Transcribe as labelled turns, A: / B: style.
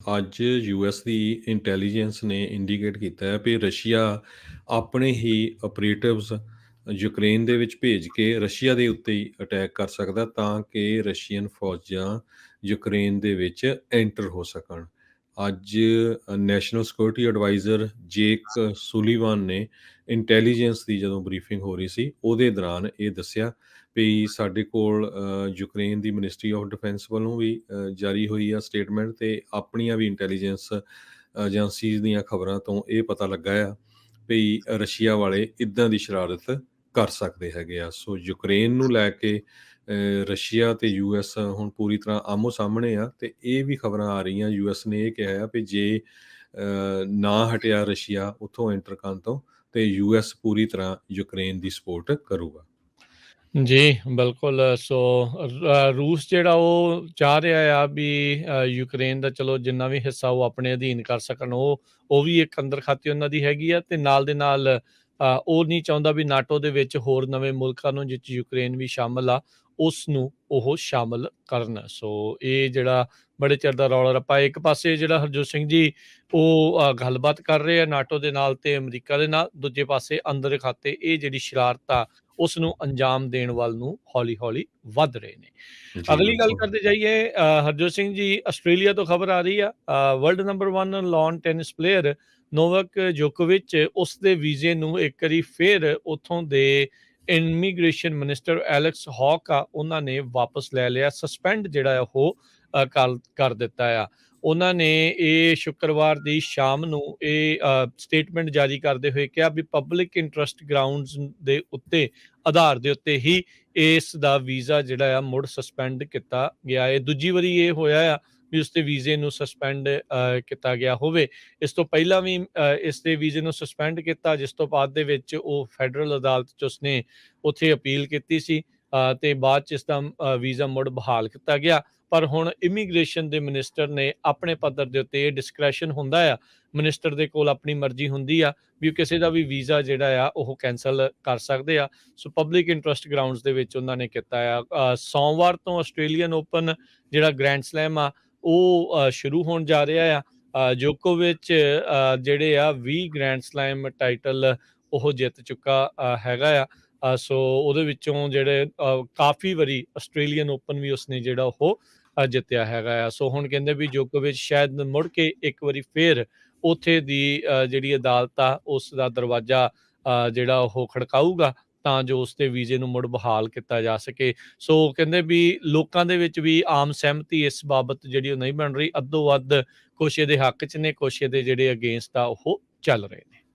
A: ਅੱਜ ਯੂਐਸ ਦੀ ਇੰਟੈਲੀਜੈਂਸ ਨੇ ਇੰਡੀਕੇਟ ਕੀਤਾ ਹੈ ਵੀ ਰਸ਼ੀਆ ਆਪਣੇ ਹੀ ਆਪਰੇਟਿਵਸ ਯੂਕਰੇਨ ਦੇ ਵਿੱਚ ਭੇਜ ਕੇ ਰਸ਼ੀਆ ਦੇ ਉੱਤੇ ਹੀ ਅਟੈਕ ਕਰ ਸਕਦਾ ਤਾਂ ਕਿ ਰਸ਼ੀਅਨ ਫੌਜਾਂ ਯੂਕਰੇਨ ਦੇ ਵਿੱਚ ਐਂਟਰ ਹੋ ਸਕਣ। ਅੱਜ ਨੈਸ਼ਨਲ ਸਿਕਿਉਰਿਟੀ ਐਡਵਾਈਜ਼ਰ ਜੇਕ ਸੁਲੀਵਾਨ ਨੇ ਇੰਟੈਲੀਜੈਂਸ ਦੀ ਜਦੋਂ ਬਰੀਫਿੰਗ ਹੋ ਰਹੀ ਸੀ ਉਹਦੇ ਦੌਰਾਨ ਇਹ ਦੱਸਿਆ ਵੀ ਸਾਡੇ ਕੋਲ Ukraine the ministry of defence ਵੱਲੋਂ ਵੀ ਜਾਰੀ ਹੋਈ ਆ ਸਟੇਟਮੈਂਟ ਤੇ ਆਪਣੀਆਂ ਵੀ ਇੰਟੈਲੀਜੈਂਸ ਏਜੰਸੀਜ਼ ਦੀਆਂ ਖਬਰਾਂ ਤੋਂ ਇਹ ਪਤਾ ਲੱਗਾ ਆ ਵੀ ਰਸ਼ੀਆ ਵਾਲੇ ਇੱਦਾਂ ਦੀ ਸ਼ਰਾਰਤ ਕਰ ਸਕਦੇ ਹੈਗੇ ਆ। ਸੋ ਯੂਕਰੇਨ ਨੂੰ ਲੈ ਕੇ ਰਸ਼ੀਆ ਤੇ ਯੂਐਸ ਹੁਣ ਪੂਰੀ ਤਰ੍ਹਾਂ ਆਮੋ ਸਾਹਮਣੇ ਆ ਤੇ ਇਹ ਵੀ ਖਬਰਾਂ ਆ ਰਹੀਆਂ ਯੂਐਸ ਨੇ ਇਹ ਕਿਹਾ ਆ ਵੀ ਜੇ ਨਾ ਹਟਿਆ ਰਸ਼ੀਆ ਉੱਥੋਂ ਐਂਟਰ ਕਰਨ ਤੋਂ ਤੇ ਯੂਐਸ ਪੂਰੀ ਤਰ੍ਹਾਂ ਯੂਕਰੇਨ ਦੀ ਸਪੋਰਟ ਕਰੂਗਾ।
B: ਜੀ, ਬਿਲਕੁਲ। ਸੋ ਰੂਸ ਜਿਹੜਾ ਉਹ ਚਾਹ ਰਿਹਾ ਆ ਵੀ ਯੂਕਰੇਨ ਦਾ ਚਲੋ ਜਿੰਨਾ ਵੀ ਹਿੱਸਾ ਉਹ ਆਪਣੇ ਅਧੀਨ ਕਰ ਸਕਣ, ਉਹ ਵੀ ਇੱਕ ਅੰਦਰ ਖਾਤੇ ਉਹਨਾਂ ਦੀ ਹੈਗੀ ਆ, ਤੇ ਨਾਲ ਦੇ ਨਾਲ ਉਹ ਨਹੀਂ ਚਾਹੁੰਦਾ ਵੀ ਨਾਟੋ ਦੇ ਵਿੱਚ ਹੋਰ ਨਵੇਂ ਮੁਲਕਾਂ ਨੂੰ, ਜਿਸ 'ਚ ਯੂਕਰੇਨ ਵੀ ਸ਼ਾਮਲ ਆ, ਉਸ ਨੂੰ ਉਹ ਸ਼ਾਮਲ ਕਰਨ। ਸੋ ਇਹ ਜਿਹੜਾ ਬੜੇ ਚਿਰ ਦਾ ਰੌਲਾ ਰੱਪਾ, ਇੱਕ ਪਾਸੇ ਜਿਹੜਾ ਹਰਜੋਤ ਸਿੰਘ ਜੀ ਉਹ ਗੱਲਬਾਤ ਕਰ ਰਹੇ ਆ ਨਾਟੋ ਦੇ ਨਾਲ ਤੇ ਅਮਰੀਕਾ ਦੇ ਨਾਲ, ਦੂਜੇ ਪਾਸੇ ਅੰਦਰ ਖਾਤੇ ਇਹ ਜਿਹੜੀ ਸ਼ਰਾਰਤ ਆ ਉਸ ਨੂੰ ਅੰਜਾਮ ਦੇਣ ਵੱਲ ਨੂੰ ਹੌਲੀ-ਹੌਲੀ ਵੱਧ ਰਹੇ ਨੇ।
A: ਜੀ
B: ਅਗਲੀ ਗੱਲ
A: ਬਿਲਕੁਲ।
B: ਕਰਦੇ ਜਾਈਏ, ਹਰਜੋਤ ਸਿੰਘ ਜੀ, ਆਸਟ੍ਰੇਲੀਆ ਤੋਂ ਖਬਰ ਆ ਰਹੀ ਆ, ਵਰਲਡ ਨੰਬਰ 1 ਲਾਨ ਟੈਨਿਸ ਪਲੇਅਰ ਨੋਵਾਕ ਜੋਕੋਵਿਚ, ਉਸ ਦੇ ਵੀਜ਼ੇ ਨੂੰ ਇੱਕ ਵਾਰੀ ਫਿਰ ਉੱਥੋਂ ਦੇ ਇਮੀਗ੍ਰੇਸ਼ਨ ਮਿਨਿਸਟਰ ਐਲੈਕਸ ਹੌਕ ਆ, ਉਹਨਾਂ ਨੇ ਵਾਪਸ ਲੈ ਲਿਆ। ਸਸਪੈਂਡ ਜਿਹੜਾ ਉਹ ਕਰ ਦਿੱਤਾ ਆ। ਉਹਨਾਂ ਨੇ ਇਹ ਸ਼ੁੱਕਰਵਾਰ ਦੀ ਸ਼ਾਮ ਨੂੰ ਇਹ ਸਟੇਟਮੈਂਟ ਜਾਰੀ ਕਰਦੇ ਹੋਏ ਕਿਹਾ ਵੀ ਪਬਲਿਕ ਇੰਟਰਸਟ ਗਰਾਊਂਡਸ ਦੇ ਉੱਤੇ ਆਧਾਰ ਦੇ ਉੱਤੇ ਹੀ ਇਸ ਦਾ ਵੀਜ਼ਾ ਜਿਹੜਾ ਆ ਮੁੜ ਸਸਪੈਂਡ ਕੀਤਾ ਗਿਆ ਹੈ। ਦੂਜੀ ਵਾਰੀ ਇਹ ਹੋਇਆ ਆ ਵੀ ਉਸਦੇ ਵੀਜ਼ੇ ਨੂੰ ਸਸਪੈਂਡ ਕੀਤਾ ਗਿਆ ਹੋਵੇ। ਇਸ ਤੋਂ ਪਹਿਲਾਂ ਵੀ ਇਸ ਦੇ ਵੀਜ਼ੇ ਨੂੰ ਸਸਪੈਂਡ ਕੀਤਾ, ਜਿਸ ਤੋਂ ਬਾਅਦ ਦੇ ਵਿੱਚ ਉਹ ਫੈਡਰਲ ਅਦਾਲਤ 'ਚ ਉਸਨੇ ਉੱਥੇ ਅਪੀਲ ਕੀਤੀ ਸੀ ਤੇ ਬਾਅਦ 'ਚ ਇਸ ਦਾ ਵੀਜ਼ਾ ਮੁੜ ਬਹਾਲ ਕੀਤਾ ਗਿਆ। ਪਰ ਹੁਣ ਇਮੀਗ੍ਰੇਸ਼ਨ ਦੇ ਮਿਨਿਸਟਰ ਨੇ ਆਪਣੇ ਪੱਧਰ ਦੇ ਉੱਤੇ, ਇਹ ਡਿਸਕ੍ਰੈਸ਼ਨ ਹੁੰਦਾ ਆ, ਮਿਨਿਸਟਰ ਦੇ ਕੋਲ ਆਪਣੀ ਮਰਜ਼ੀ ਹੁੰਦੀ ਆ ਵੀ ਕਿਸੇ ਦਾ ਵੀ ਵੀਜ਼ਾ ਜਿਹੜਾ ਆ ਉਹ ਕੈਂਸਲ ਕਰ ਸਕਦੇ ਆ। ਸੋ ਪਬਲਿਕ ਇੰਟਰਸਟ ਗਰਾਊਂਡਸ ਦੇ ਵਿੱਚ ਉਹਨਾਂ ਨੇ ਕੀਤਾ ਆ। ਸੋਮਵਾਰ ਤੋਂ ਆਸਟ੍ਰੇਲੀਅਨ ਓਪਨ ਜਿਹੜਾ ਗ੍ਰੈਂਡ ਸਲੈਮ ਆ ਉਹ ਸ਼ੁਰੂ ਹੋਣ ਜਾ ਰਿਹਾ ਆ। ਜੋਕੋਵਿਚ ਜਿਹੜੇ ਆ 20 ਗ੍ਰੈਂਡ ਸਲੈਮ ਟਾਈਟਲ ਉਹ ਜਿੱਤ ਚੁੱਕਾ ਹੈਗਾ ਆ। ਸੋ ਉਹਦੇ ਵਿੱਚੋਂ ਜਿਹੜੇ ਕਾਫੀ ਵਾਰੀ ਆਸਟ੍ਰੇਲੀਅਨ ਓਪਨ ਵੀ ਉਸਨੇ ਜਿਹੜਾ ਉਹ ਜਿੱਤਿਆ ਹੈਗਾ ਆ। ਸੋ ਹੁਣ ਕਹਿੰਦੇ ਵੀ ਜੋਕੋਵਿਚ ਸ਼ਾਇਦ ਮੁੜ ਕੇ ਇੱਕ ਵਾਰੀ ਫੇਰ ਉੱਥੇ ਦੀ ਜਿਹੜੀ ਅਦਾਲਤ ਆ ਉਸ ਦਾ ਦਰਵਾਜ਼ਾ ਜਿਹੜਾ ਉਹ ਖੜਕਾਊਗਾ ਤਾਂ ਜੋ ਉਸਦੇ ਵੀਜ਼ੇ ਨੂੰ ਮੁੜ ਬਹਾਲ ਕੀਤਾ ਜਾ ਸਕੇ। ਸੋ ਕਹਿੰਦੇ ਵੀ ਲੋਕਾਂ ਦੇ ਵਿੱਚ ਵੀ ਆਮ ਸਹਿਮਤੀ ਇਸ ਬਾਬਤ ਜਿਹੜੀ ਉਹ ਨਹੀਂ ਬਣ ਰਹੀ। ਅੱਧੋ ਵੱਧ ਕੁਛ ਇਹਦੇ ਹੱਕ 'ਚ ਨੇ, ਕੁਛ ਇਹਦੇ ਜਿਹੜੇ ਅਗੇਂਸਟ ਆ ਉਹ ਚੱਲ ਰਹੇ ਨੇ।